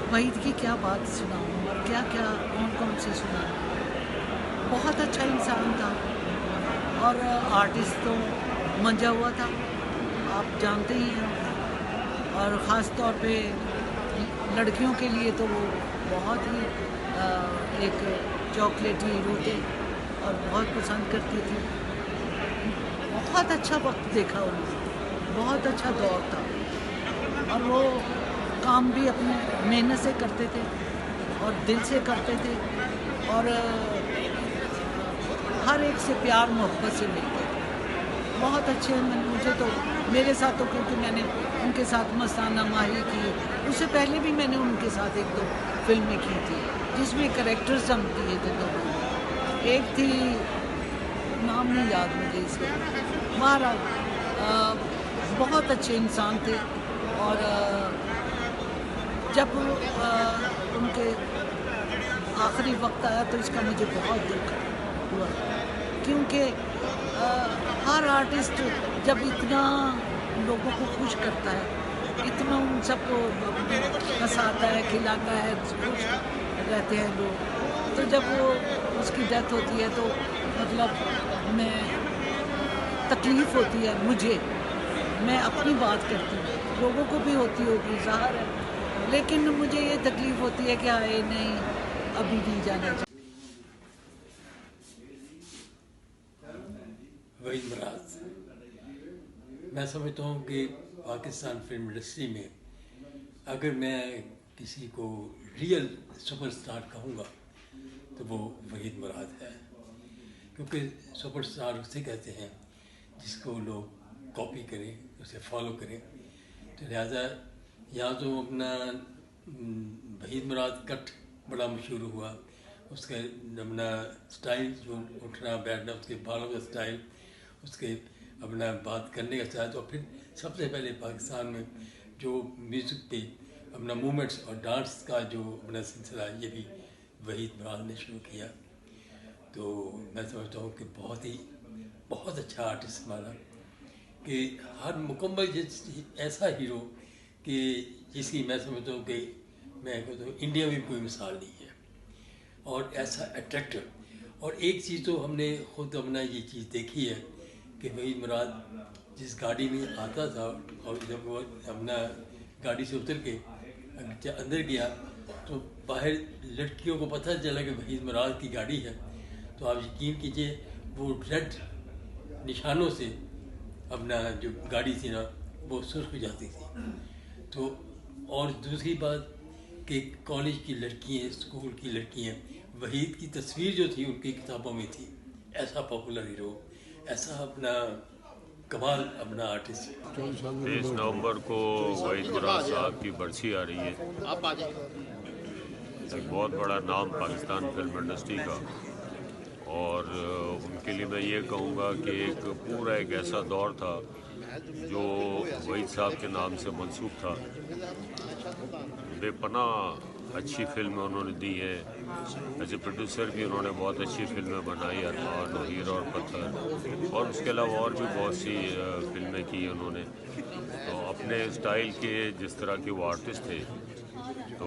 वहीद की क्या बात सुनाऊँ और क्या क्या कौन कौन सी सुनाऊँ। बहुत अच्छा इंसान था और आर्टिस्ट तो मंजा हुआ था, आप जानते ही हैं। और ख़ास तौर पे लड़कियों के लिए तो वो बहुत ही एक चॉकलेटी हीरो थे और बहुत पसंद करती थी। बहुत अच्छा वक्त देखा उन्होंने, बहुत अच्छा दौर था और वो काम भी अपने मेहनत से करते थे और दिल से करते थे और हर एक से प्यार मोहब्बत से मिलते थे। बहुत अच्छे मुझे तो, मेरे साथ तो, क्योंकि मैंने उनके साथ मस्ताना माही की, उससे पहले भी मैंने उनके साथ एक दो फिल्में की थी जिसमें कैरेक्टर्स हम किए थे दोनों। एक थी, नाम नहीं याद मुझे इसका, महाराज बहुत अच्छे इंसान थे। और जब उनके आखिरी वक्त आया तो इसका मुझे बहुत दुख हुआ, क्योंकि हर आर्टिस्ट जब इतना लोगों को खुश करता है, इतना उन सबको हंसाता है, खिलाता है, खुश रहते हैं लोग, तो जब वो उसकी डेथ होती है तो मतलब मैं तकलीफ़ होती है मुझे। मैं अपनी बात करती हूँ, लोगों को भी होती होगी ज़ाहिर है, लेकिन मुझे ये तकलीफ़ होती है कि हाय नहीं, अभी नहीं जाना चाहिए। वहीद मुराद, मैं समझता हूँ कि पाकिस्तान फिल्म इंडस्ट्री में अगर मैं किसी को रियल सुपरस्टार कहूँगा तो वो वहीद मुराद है, क्योंकि सुपरस्टार उसे कहते हैं जिसको लोग कॉपी करें, उसे फॉलो करें। तो लिहाजा यहाँ तो अपना वहीद मुराद कट बड़ा मशहूर हुआ, उसका अपना स्टाइल जो उठना बैठना, उसके बालों का स्टाइल, उसके अपना बात करने का स्टाइल। तो फिर सबसे पहले पाकिस्तान में जो म्यूज़िक पे अपना मूवमेंट्स और डांस का जो अपना सिलसिला, ये भी वहीद मुराद ने शुरू किया। तो मैं समझता हूँ कि बहुत अच्छा आर्टिस्ट हमारा, कि हर मुकम्मल ऐसा हीरो कि जिसकी मैं समझता हूँ कि मैं कहता हूँ इंडिया में कोई मिसाल नहीं है, और ऐसा अट्रैक्टिव। और एक चीज़ तो हमने खुद अपना ये चीज़ देखी है कि वहीद मुराद जिस गाड़ी में आता था और जब वो अपना गाड़ी से उतर के अंदर गया तो बाहर लड़कियों को पता चला कि वहीद मुराद की गाड़ी है, तो आप यकीन कीजिए वो रेड निशानों से अपना जो गाड़ी थी ना वो सुर्ख हो जाती थी। तो और दूसरी बात कि कॉलेज की लड़कियाँ, स्कूल की लड़कियाँ, वहीद की तस्वीर जो थी उनकी किताबों में थी। ऐसा पॉपुलर हीरो, ऐसा अपना कमाल अपना आर्टिस्ट। 23 नवंबर को वहीद मुराद साहब की बरसी आ रही है। एक बहुत बड़ा नाम पाकिस्तान फिल्म इंडस्ट्री का, और उनके लिए मैं ये कहूँगा कि एक पूरा एक ऐसा दौर था जो वहीद साहब के नाम से मंसूब था। बेपनाह अच्छी फिल्में उन्होंने दी हैं। एज ए प्रोड्यूसर भी उन्होंने बहुत अच्छी फिल्में बनाई, अरमान और हीरा और पत्थर, और उसके अलावा और भी बहुत सी फिल्में की उन्होंने। तो अपने स्टाइल के जिस तरह के वो आर्टिस्ट थे, तो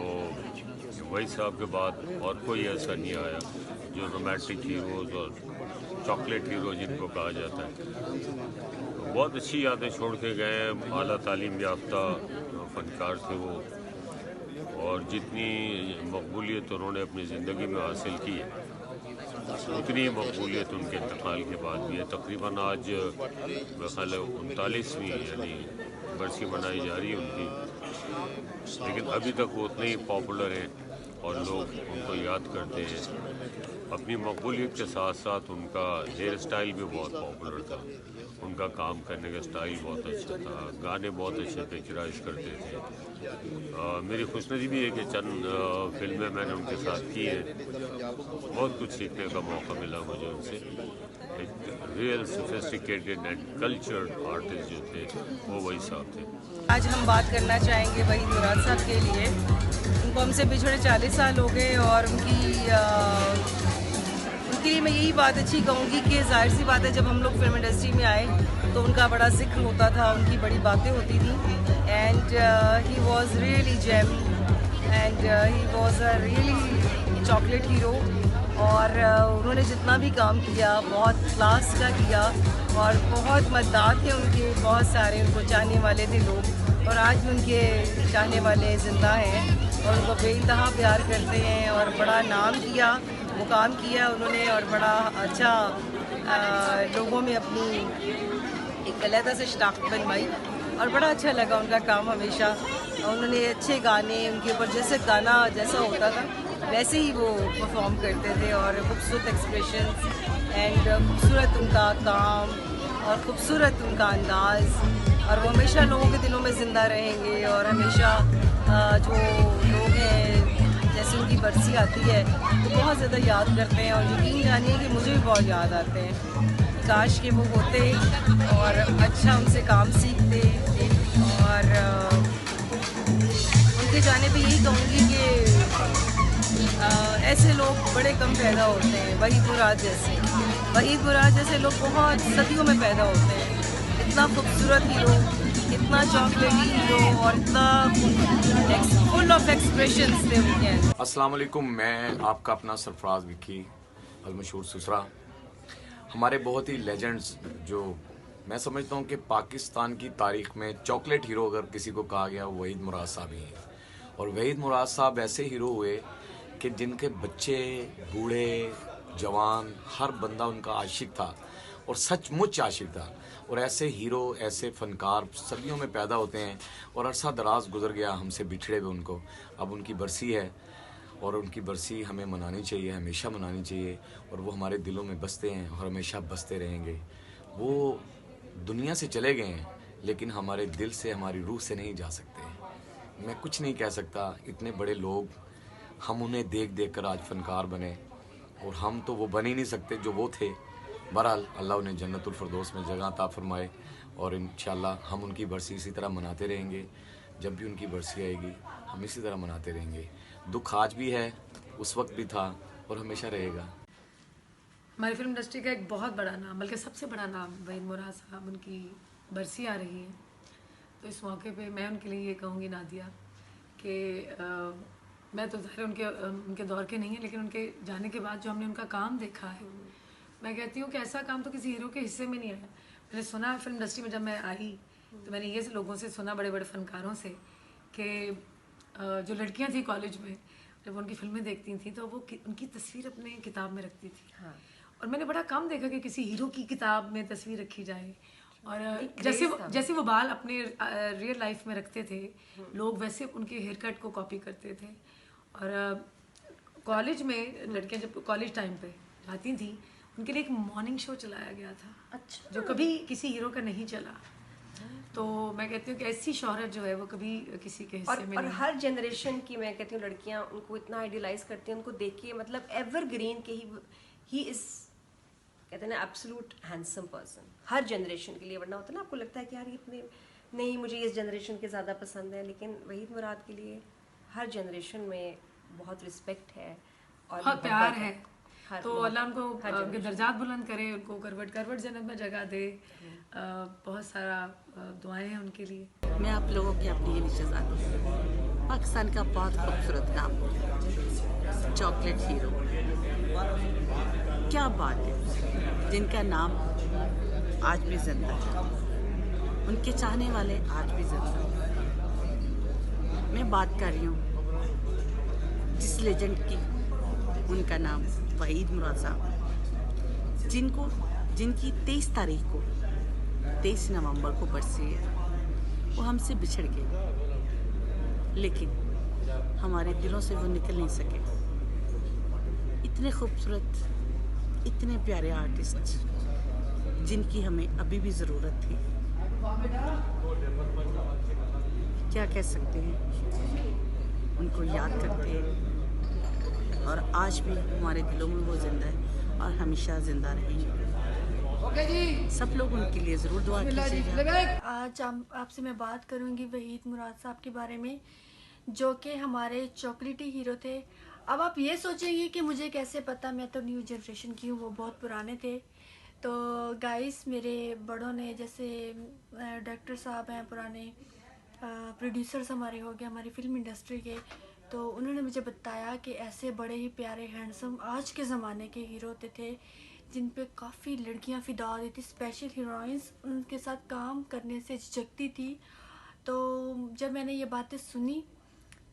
वहीद साहब के बाद और कोई ऐसा नहीं आया जो रोमांटिक हीरोज़ और चॉकलेट हीरो जिनको कहा जाता है। तो बहुत अच्छी यादें छोड़ के गए। आला तालीम याफ्ता फनकार थे वो, और जितनी मकबूलियत उन्होंने अपनी ज़िंदगी में हासिल की है उतनी मकबूलियत उनके इंतकाल के बाद भी है। तकरीबन आज मेरा ख्याल है 39वीं यानी बरसी मनाई जा रही है उनकी, लेकिन अभी तक वो उतने ही पॉपुलर हैं और लोग उनको याद करते हैं। अपनी मकबूलियत के साथ साथ उनका हेयर स्टाइल भी बहुत पॉपुलर था, उनका काम करने का स्टाइल बहुत अच्छा था, गाने बहुत अच्छे पिक्चराइज करते थे। मेरी खुशनसीबी है कि चंद फिल्में मैंने उनके साथ की हैं, बहुत कुछ सीखने का मौका मिला मुझे उनसे। एक real sophisticated and cultured artist जो थे वो वही साहब थे। आज हम बात करना चाहेंगे वहीद मुराद साहब के लिए। उनको हमसे पिछड़े 40 साल हो गए, और उनके लिए मैं यही बात अच्छी कहूँगी कि जाहिर सी बात है जब हम लोग फिल्म इंडस्ट्री में आए तो उनका बड़ा जिक्र होता था, उनकी बड़ी बातें होती थी, and he was really gem. And he was a really chocolate hero. और उन्होंने जितना भी काम किया बहुत क्लास का किया और बहुत मददार थे उनके, बहुत सारे उनको चाहने वाले थे लोग और आज भी उनके चाहने वाले ज़िंदा हैं और उनको बेइंतहा प्यार करते हैं और बड़ा नाम किया, मुकाम किया उन्होंने और बड़ा अच्छा लोगों में अपनी एक अलग से शनाख्त बनवाई और बड़ा अच्छा लगा उनका काम हमेशा। उन्होंने अच्छे गाने, उनके ऊपर जैसे गाना जैसा होता था वैसे ही वो परफॉर्म करते थे और खूबसूरत एक्सप्रेशन एंड खूबसूरत उनका काम और खूबसूरत उनका अंदाज़ और वो हमेशा लोगों के दिलों में ज़िंदा रहेंगे और हमेशा जो लोग हैं जैसे उनकी बरसी आती है तो बहुत ज़्यादा याद करते हैं और यकीन जानिए कि मुझे भी बहुत याद आते हैं। काश के वो होते और अच्छा उनसे काम सीखते और उनके जाने पे यही कहूँगी कि ऐसे लोग बड़े कम पैदा होते हैं। वहीद मुराद जैसे लोग बहुत सदियों में पैदा होते हैं। इतना खूबसूरत हीरो, इतना चॉकलेटी हीरो और इतना फुल ऑफ एक्सप्रेशंस थे उनके। अस्सलाम वालेकुम, मैं आपका अपना सरफराज विक्की अलमशहूर सुसरा। हमारे बहुत ही लेजेंड्स जो मैं समझता हूँ कि पाकिस्तान की तारीख में चॉकलेट हीरो अगर किसी को कहा गया वो वहीद मुराद साहब ही हैं। और वहीद मुराद साहब ऐसे हीरो हुए कि जिनके बच्चे, बूढ़े, जवान, हर बंदा उनका आशिक था और सचमुच आशिक था। और ऐसे हीरो, ऐसे फनकार सदियों में पैदा होते हैं और अरसा दराज गुजर गया हमसे बिछड़े हुए उनको। अब उनकी बरसी है और उनकी बरसी हमें मनानी चाहिए, हमेशा मनानी चाहिए और वो हमारे दिलों में बसते हैं और हमेशा बसते रहेंगे। वो दुनिया से चले गए हैं लेकिन हमारे दिल से, हमारी रूह से नहीं जा सकते। मैं कुछ नहीं कह सकता, इतने बड़े लोग, हम उन्हें देख देख कर आज फनकार बने और हम तो वो बन ही नहीं सकते जो वो थे। बहरहाल अल्लाह उन्हें जन्नतुल फिरदौस में जगह अता फरमाए और इंशाल्लाह हम उनकी बरसी इसी तरह मनाते रहेंगे। जब भी उनकी बरसी आएगी हम इसी तरह मनाते रहेंगे। दुख आज भी है, उस वक्त भी था और हमेशा रहेगा। हमारी फिल्म इंडस्ट्री का एक बहुत बड़ा नाम, बल्कि सबसे बड़ा नाम वहीद मुराद साहब, उनकी बरसी आ रही है। तो इस मौके पे मैं उनके लिए ये कहूँगी नादिया कि मैं तो ज़ाहिर उनके दौर के नहीं है लेकिन उनके जाने के बाद जो हमने उनका काम देखा है, मैं कहती हूँ कि ऐसा काम तो किसी हीरो के हिस्से में नहीं आया। मैंने सुना फिल्म इंडस्ट्री में जब मैं आई तो मैंने ये लोगों से सुना, बड़े बड़े फनकारों से, कि जो लड़कियाँ थी कॉलेज में जब उनकी फिल्में देखती थी तो वो उनकी तस्वीर अपने किताब में रखती थी। हाँ। और मैंने बड़ा कम देखा कि किसी हीरो की किताब में तस्वीर रखी जाए। और जैसे वो बाल अपने रियल लाइफ में रखते थे लोग, वैसे उनके हेयर कट को कॉपी करते थे। और कॉलेज में लड़कियां जब कॉलेज टाइम पे जाती थी उनके लिए एक मॉर्निंग शो चलाया गया था। अच्छा। जो कभी किसी हीरो का नहीं चला। तो मैं कहती हूँ कि ऐसी शोहरत जो है वो कभी किसी के हिस्से में और नहीं। हर जनरेशन की मैं कहती हूँ लड़कियाँ उनको इतना आइडियलाइज करती हैं, उनको देख के मतलब एवरग्रीन के ही इज कहते हैं ना एब्सोल्यूट हैंडसम पर्सन हर जनरेशन के लिए। वरना होता है ना आपको लगता है कि यार इतने नहीं, मुझे इस जनरेशन के ज़्यादा पसंद है, लेकिन वहीद मुराद के लिए हर जनरेशन में बहुत रिस्पेक्ट है और बहुत प्यार है। तो अल्लाह उनको उनके दर्जात बुलंद करे, उनको करवट जन्नत में जगह दे। बहुत सारा दुआएं हैं उनके लिए। मैं आप लोगों की अपनी ये निशान पाकिस्तान का बहुत खूबसूरत नाम, चॉकलेट हीरो, क्या बात है, जिनका नाम आज भी जिंदा है, उनके चाहने वाले आज भी जिंदा हैं। मैं बात कर रही हूँ जिस लेजेंड की, उनका नाम वहीद मुराद साहब, जिनकी 23 तारीख को 23 नवंबर को बरसी है। वो हमसे बिछड़ गए लेकिन हमारे दिलों से वो निकल नहीं सके। इतने खूबसूरत, इतने प्यारे आर्टिस्ट जिनकी हमें अभी भी ज़रूरत थी। क्या कह सकते हैं, उनको याद करते हैं और आज भी हमारे दिलों में वो जिंदा है और हमेशा जिंदा रहेंगे। सब लोग उनके लिए ज़रूर दुआ कीजिएगा। आज आपसे मैं बात करूंगी वहीद मुराद साहब के बारे में, जो कि हमारे चॉकलेटी हीरो थे। अब आप ये सोचेंगे कि मुझे कैसे पता, मैं तो न्यू जनरेशन की हूँ, वो बहुत पुराने थे। तो गाइस, मेरे बड़ों ने, जैसे डायरेक्टर साहब हैं पुराने, प्रोड्यूसर्स हमारे हो गए हमारी फिल्म इंडस्ट्री के, तो उन्होंने मुझे बताया कि ऐसे बड़े ही प्यारे हैंडसम आज के ज़माने के हीरो होते थे जिन पे काफ़ी लड़कियां फ़िदा होती थी, स्पेशल हीरोइंस उनके साथ काम करने से झिझकती थी। तो जब मैंने ये बातें सुनी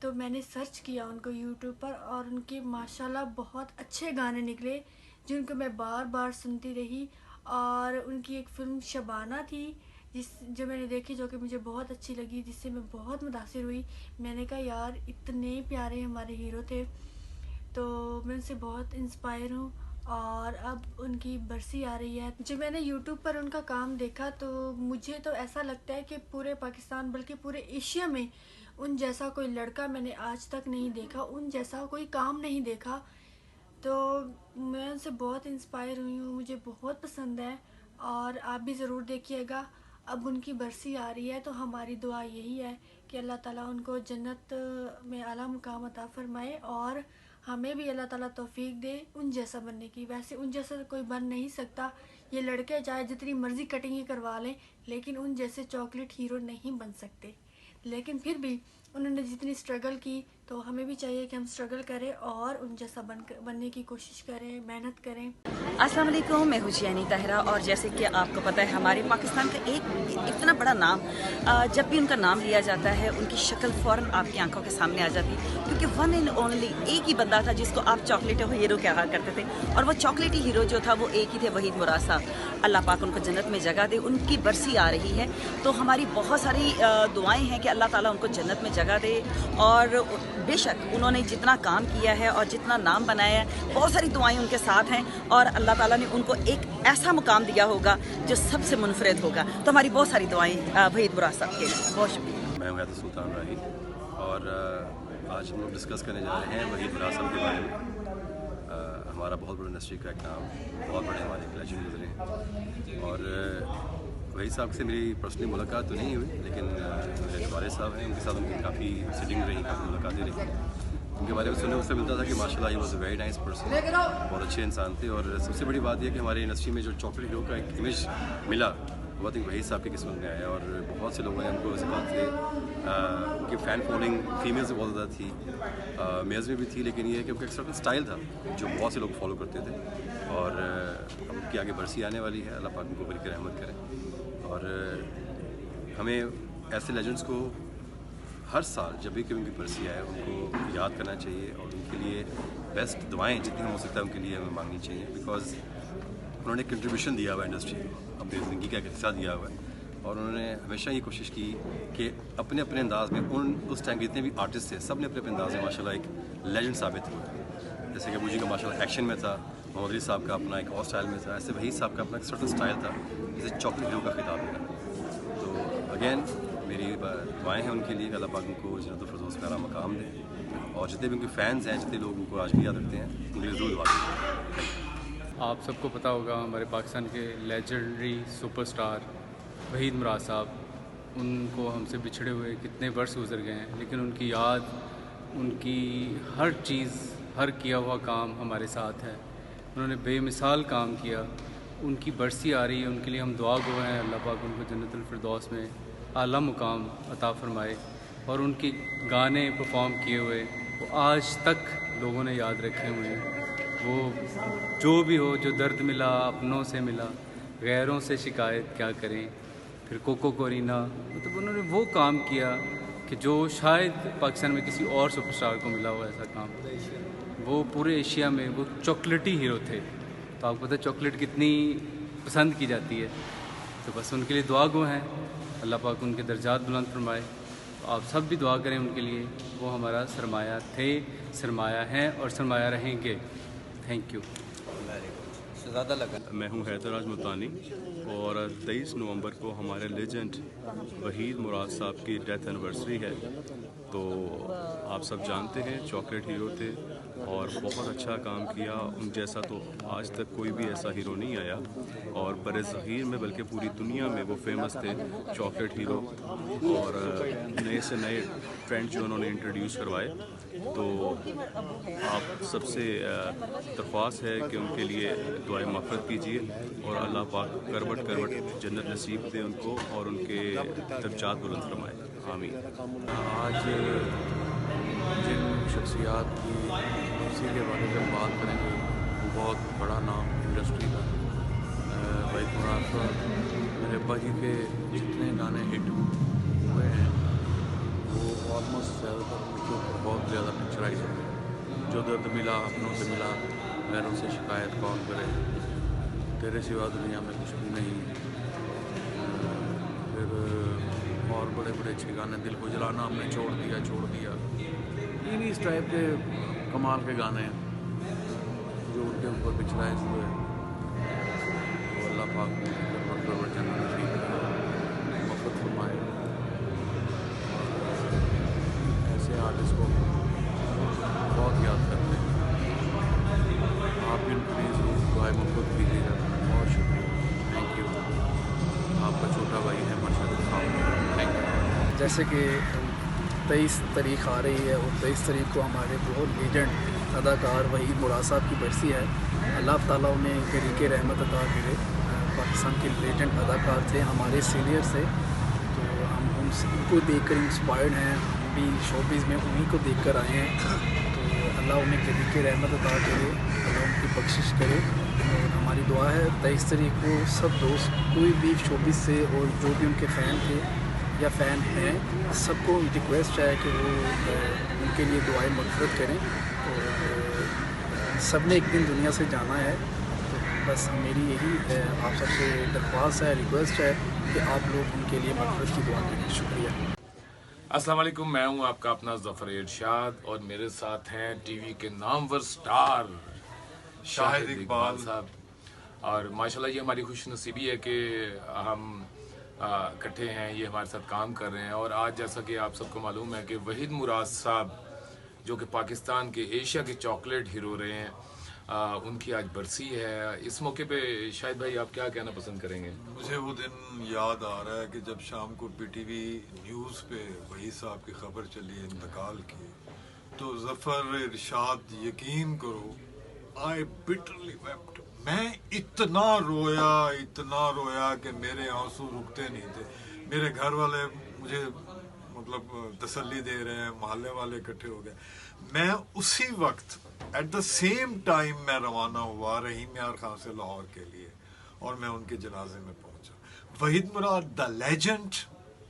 तो मैंने सर्च किया उनको यूट्यूब पर और उनके माशाल्लाह बहुत अच्छे गाने निकले जिनको मैं बार बार सुनती रही। और उनकी एक फ़िल्म शबाना थी जो मैंने देखी, जो कि मुझे बहुत अच्छी लगी, जिससे मैं बहुत मुतासिर हुई। मैंने कहा यार इतने प्यारे हमारे हीरो थे, तो मैं उनसे बहुत इंस्पायर हूँ। और अब उनकी बरसी आ रही है। जब मैंने यूट्यूब पर उनका काम देखा तो मुझे तो ऐसा लगता है कि पूरे पाकिस्तान बल्कि पूरे एशिया में उन जैसा कोई लड़का मैंने आज तक नहीं देखा, उन जैसा कोई काम नहीं देखा। तो मैं उनसे बहुत इंस्पायर हुई हूँ, मुझे बहुत पसंद है और आप भी ज़रूर देखिएगा। अब उनकी बरसी आ रही है तो हमारी दुआ यही है कि अल्लाह ताला उनको जन्नत में आला मुकाम अता फरमाए और हमें भी अल्लाह ताला तौफीक दे उन जैसा बनने की। वैसे उन जैसा कोई बन नहीं सकता, ये लड़के चाहे जितनी मर्जी कटिंग करवा लें लेकिन उन जैसे चॉकलेट हीरो नहीं बन सकते। लेकिन फिर भी उन्होंने जितनी स्ट्रगल की तो हमें भी चाहिए कि हम स्ट्रगल करें और उन जैसा बनने की कोशिश करें, मेहनत करें। अस्सलाम वालेकुम, मैं हूं जियानी ताहिरा। और जैसे कि आपको पता है हमारे पाकिस्तान का एक इतना बड़ा नाम, जब भी उनका नाम लिया जाता है उनकी शक्ल फ़ौरन आपकी आंखों के सामने आ जाती है, क्योंकि वन एंड ओनली एक ही बंदा था जिसको आप चॉकलेट हीरो कहा करते थे। और वो चॉकलेटी हीरो जो था वो एक ही थे, वहीद मुराद साहब। अल्लाह पाक उनको जन्नत में जगह दे। उनकी बरसी आ रही है तो हमारी बहुत सारी दुआएँ हैं कि अल्लाह ताला उनको जन्नत में जगह दे। और बेशक उन्होंने जितना काम किया है और जितना नाम बनाया है, बहुत सारी दुआएं उनके साथ हैं और अल्लाह ताला ने उनको एक ऐसा मुकाम दिया होगा जो सबसे मुनफरिद होगा। तो हमारी बहुत सारी दुआएं वहीद मुराद साहब के लिए। बहुत शुक्रिया। मैं हूं सुल्तान राही और आज हम लोग डिस्कस करने जा रहे हैं वहीद मुराद साहब के बारे में। हमारा बहुत बड़ा इंडस्ट्री का एक नाम, बहुत बड़े हमारे एक लेजेंड गुजरे हैं। और वहीद साहब से मेरी पर्सनली मुलाकात तो नहीं हुई, लेकिन मेरे जो वालिद साहब हैं उनके साथ उनकी काफ़ी सिटिंग रही, काफ़ी मुलाकातें रही। उनके बारे में सुनने उससे मिलता था कि माशाल्लाह ही was a very nice person, बहुत अच्छे इंसान थे। और सबसे बड़ी बात यह कि हमारी इंडस्ट्री में जो चॉकलेट हीरो का एक इमेज मिला वो थिंक वहीद साहब की किस्मत में आया। और बहुत से लोगों ने उनको इस बात से उनकी फ़ैन फॉलोइंग फीमेल से बहुत ज़्यादा थी, मेल्स में भी थी, लेकिन ये है कि उनका एक सर्टन स्टाइल था जो बहुत से लोग फॉलो करते थे। और उनकी आगे बरसी आने वाली है, अल्लाह पाक उनको बरकत रहमत करे। और हमें ऐसे लेजेंड्स को हर साल जब भी उनकी बरसी आए उनको याद करना चाहिए और उनके लिए बेस्ट दुआएं जितनी हो सकता है उनके लिए हमें मांगनी चाहिए। बिकॉज उन्होंने कंट्रीब्यूशन दिया हुआ है इंडस्ट्री को, अपनी ज़िंदगी का एक हिस्सा दिया हुआ है। और उन्होंने हमेशा ये कोशिश की कि अपने अपने अंदाज़ में उस टाइम के जितने भी आर्टिस्ट थे सब ने अपने अपने अंदाज़ में माशाल्लाह एक लेजेंड साबित हुआ। जैसे कि मुझे का माशाल्लाह एक्शन में था, मोहम्मद अली साहब का अपना एक और स्टाइल में था, ऐसे वहीद साहब का अपना एक सर्टन स्टाइल था जिसे चॉकलेट हीरो का खिताब मिला। तो अगेन मेरी दुआएं हैं उनके लिए कि अल्लाह पाक उनको जन्नतुल फिरदौस का आला मकाम दे। और जितने भी उनके फैंस हैं, जितने लोग उनको आज भी याद रखते हैं, उनके लिए ज़रूर दुआ करें। आप सबको पता होगा हमारे पाकिस्तान के लेजेंडरी सुपरस्टार वहीद मुराद साहब, उनको हमसे बिछड़े हुए कितने वर्ष गुजर गए हैं, लेकिन उनकी याद, उनकी हर चीज़, हर किया हुआ काम हमारे साथ है। उन्होंने बेमिसाल काम किया। उनकी बरसी आ रही है, उनके लिए हम दुआ गो हैं। अल्लाह पाक उनको जन्नतुल फिरदौस में आला मुकाम अता फरमाए। और उनके गाने परफॉर्म किए हुए वो आज तक लोगों ने याद रखे हुए हैं। वो जो भी हो, जो दर्द मिला अपनों से मिला, गैरों से शिकायत क्या करें, फिर कोको कोरीना, मतलब उन्होंने वो काम किया कि जो शायद पाकिस्तान में किसी और सुपरस्टार को मिला हो ऐसा काम। वो पूरे एशिया में वो चॉकलेटी हीरो थे। तो आपको पता है चॉकलेट कितनी पसंद की जाती है। तो बस उनके लिए दुआ गो हैं, अल्लाह पाक उनके दर्जात बुलंद फरमाए। तो आप सब भी दुआ करें उनके लिए। वो हमारा सरमाया थे, सरमाया हैं और सरमाया रहेंगे। Thank you. ज़्यादा लगा। मैं हूं हैदराज मुल्तानी और 23 नवंबर को हमारे लेजेंड वहीद मुराद साहब की डेथ एनिवर्सरी है। तो आप सब जानते हैं चॉकलेट हीरो थे और बहुत अच्छा काम किया। उन जैसा तो आज तक कोई भी ऐसा हीरो नहीं आया और बरज़गीर में बल्कि पूरी दुनिया में वो फेमस थे चॉकलेट हीरो। और नए से नए ट्रेंड जो उन्होंने इंट्रोड्यूस करवाए। तो आप सबसे दरख्वास्त है कि उनके लिए दुआए मग़फ़िरत कीजिए और अल्लाह पाक करवट करवट जन्नत नसीब दे उनको और उनके दर्जात बुलंद फरमाए। आमीन। आज जिन शख्सियात की इसी के बारे में बात करेंगे वो बहुत बड़ा नाम इंडस्ट्री का वहीद मुराद साहब। मेरे अब्बा जी के जितने गाने हिट हुए हैं वो ऑलमोस्ट ज़्यादातर उनके ऊपर बहुत ज़्यादा पिक्चराइज हुए। जो दर्द मिला अपनों से मिला, गैरों से शिकायत कौन करे, तेरे सिवा दुनिया में कुछ भी नहीं, फिर और बड़े बड़े अच्छे गाने, दिल को जलाना हमने छोड़ दिया इन्हीं इस टाइप के कमाल के गाने जो उनके ऊपर पिक्चराइज हुए। तो अल्लाह पाक ने मफ़त फरमाए। ऐसे आर्टिस्ट को बहुत याद करते हैं। आप भी प्लीज़ दुआ मोहब्बत कीजिएगा। बहुत शुक्रिया, थैंक यू। आपका छोटा भाई है मर्शद खान, थैंक यू। जैसे कि 23 तारीख आ रही है और 23 तारीख को हमारे बहुत लीजेंड अदाकार वहीद मुराद साहब की बरसी है। अल्लाह ताला उन्हें तरीक़े रहमत अता करे। पाकिस्तान के लीजेंड अदाकार थे, हमारे सीनियर से, तो हम उनको देखकर इंस्पायर्ड हैं। हम भी शोबिज़ में उन्हीं को देखकर आए हैं। तो अल्लाह उन्हें तरीक़े रहमत अता करे, अल्लाह उनकी बख्शिश करे। और हमारी दुआ है 23 तारीख को सब दोस्त, कोई भी शोबिज़ से और जो भी उनके फ़ैन थे या फ़ैन हैं, सबको रिक्वेस्ट है कि वो उनके लिए दुआएं मग़फ़िरत करें। और सब ने एक दिन दुनिया से जाना है, तो बस मेरी यही आप सबसे दरख्वास्त है, रिक्वेस्ट है कि आप लोग उनके लिए मग़फ़िरत की दुआ करें। शुक्रिया। अस्सलाम वालेकुम, मैं हूं आपका अपना ज़फ़र इरशाद और मेरे साथ हैं टीवी के नामवर स्टार शाहिद इकबाल साहब। और माशाल्लाह ये हमारी खुशनसीबी है कि हम इकट्ठे हैं, ये हमारे साथ काम कर रहे हैं। और आज जैसा कि आप सबको मालूम है कि वहीद मुराद साहब जो कि पाकिस्तान के एशिया के चॉकलेट हीरो रहे हैं, उनकी आज बरसी है। इस मौके पे शाहिद भाई आप क्या कहना पसंद करेंगे? मुझे वो दिन याद आ रहा है कि जब शाम को पीटीवी न्यूज़ पे वहीद साहब की खबर चली इंतकाल की, तो ज़फ़र इरशाद यकीन करो आई बिटरली वेप्ट। मैं इतना रोया कि मेरे आंसू रुकते नहीं थे। मेरे घर वाले मुझे मतलब तसल्ली दे रहे हैं, मोहल्ले वाले इकट्ठे हो गए। मैं उसी वक्त एट द सेम टाइम मैं रवाना हुआ रहीम यार खान से लाहौर के लिए और मैं उनके जनाजे में पहुंचा। Waheed Murad the legend,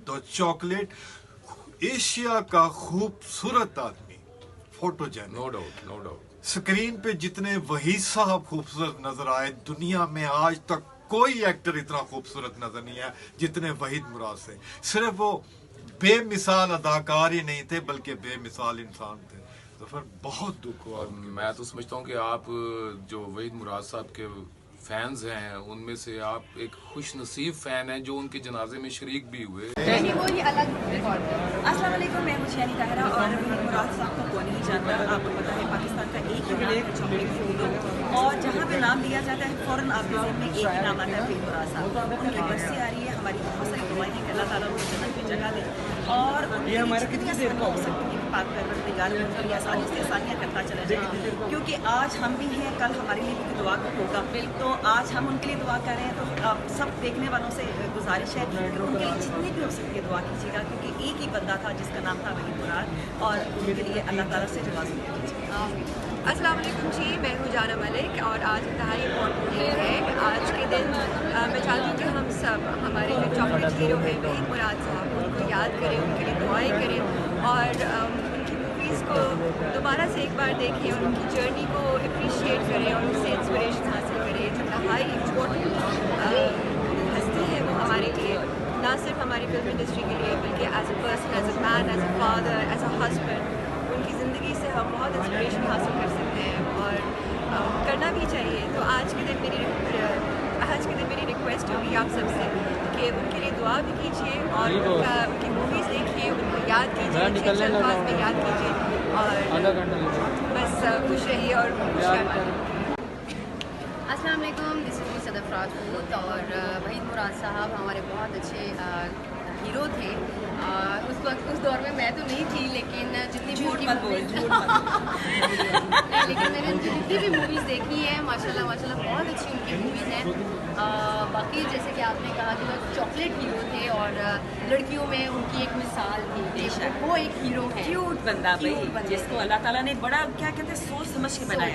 the chocolate, Asia का खूबसूरत आदमी, फोटोजेनिक, नो डाउट। स्क्रीन पे जितने वहीद साहब खूबसूरत नजर आए, दुनिया में आज तक कोई एक्टर इतना खूबसूरत नजर नहीं आया जितने वहीद मुराद से। सिर्फ वो बेमिसाल अदाकार ही नहीं थे बल्कि बेमिसाल इंसान थे। तो फिर बहुत दुख हुआ। मैं तो समझता हूँ कि आप जो वहीद मुराद साहब के फैंस हैं उनमें से आप एक खुश नसीब फैन हैं जो उनके जनाजे में शरीक भी हुए। अस्सलाम वालेकुम, मैं हूं शियानी ताहिरा और वहीद मुराद साहब को कौन नहीं जानता। आपको पता है पाकिस्तान का एक ही नाम है चॉकलेट हीरो, और जहां पे नाम लिया जाता है फ़ौरन आपके ज़हन में एक ही नाम आता है वहीद मुराद साहब। उनकी बरसी आ रही है, हमारी बहुत सारी दुआएं हैं कि अल्लाह ताला उनको जन्नत में जगह दे और उनकी जितनी आसानी हो सकती है पाक परवरदिगार उनकी आसानियाँ करता चला जाए। क्योंकि आज हम भी हैं, कल हमारे लिए भी दुआ होगा, तो आज हम उनके लिए दुआ कर रहे हैं। तो आप सब देखने वालों से गुजारिश है कि उनके लिए जितनी भी हो सकती है दुआ कीजिएगा, क्योंकि एक ही बंदा था जिसका नाम था वहीद मुराद, और उनके लिए अल्लाह ताला से दुआ कीजिए। अस्सलाम वालेकुम जी, मैं हूँ जाना मलिक और आज इंतहाई इम्पोर्टेंट डे है। आज के दिन मैं चाहती हूँ कि हम सब हमारे जो चॉकलेट हीरो हैं वहीद मुराद साहब, उनको याद करें, उनके लिए दुआएं करें और उनकी मूवीज़ को दोबारा से एक बार देखें और उनकी जर्नी को अप्रिशिएट करें और उनसे इंस्पिरेशन हासिल करें। इंतहाई इम्पोर्टेंट हस्ती है वो हमारे लिए, ना सिर्फ हमारी फिल्म इंडस्ट्री के लिए बल्कि as a person, as a man, as a father, as a husband. उनकी ज़िंदगी से हम बहुत इंस्पिरेशन हासिल कर सकते हैं और करना भी चाहिए। तो आज के दिन मेरी रिक्वेस्ट होगी आप सबसे कि उनके लिए दुआ भी कीजिए और उनकी मूवीज़ देखिए, उनको याद कीजिए, अच्छे अल्फाज में याद कीजिए और बस खुश रहिए और अस्सलाम वालेकुम, दिस इज़ सदफ राजपूत और वहीद मुराद साहब हमारे बहुत अच्छे हीरो थे। उस वक्त उस दौर में मैं तो नहीं थी, लेकिन जितनी भी उनकी लेकिन मैंने जितनी भी मूवीज़ देखी है माशाल्लाह माशाल्लाह बहुत अच्छी उनकी मूवीज़ हैं। बाकी जैसे कि आपने कहा कि वो चॉकलेट हीरो थे और लड़कियों में उनकी एक मिसाल थी, वो एक हीरो है, क्यूट बंदा भाई, जिसको अल्लाह ताला ने बड़ा क्या कहते हैं सोच समझ के बनाया।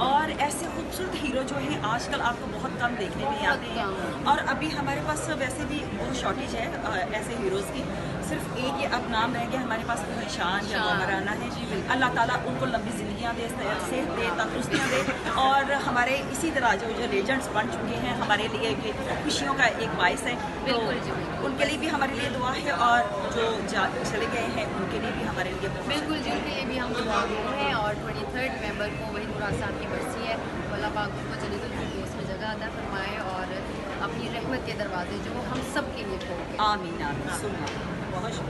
और ऐसे खूबसूरत हीरो जो हैं आजकल आपको बहुत कम देखने में आते हैं। और अभी हमारे पास वैसे भी बहुत शॉर्टेज है ऐसे हीरोज़ की। सिर्फ एक ही अब नाम रह गया हमारे पास, निशान या मराना है। अल्लाह ताला उनको लंबी जिंदगियां दे, सेहत दे, तंदुरुस्तियाँ दे। और हमारे इसी तरह जो लेजेंड्स बन चुके हैं हमारे लिए भी खुशियों का एक बायस है। तो उनके लिए भी हमारे लिए दुआ है, और जो चले गए हैं उनके लिए भी हमारे लिए बिल्कुल जी, उनके लिए भी हम दुआ हैं। और 23 नवंबर को वहीद मुराद साहब की बरसी है। अल्लाह पाक उनको जन्नतुल फिरदौस में जगह अता फरमाए और अपनी रहमत के दरवाजे जो हम सब के लिए खोल। आमीन आमीन। बहुत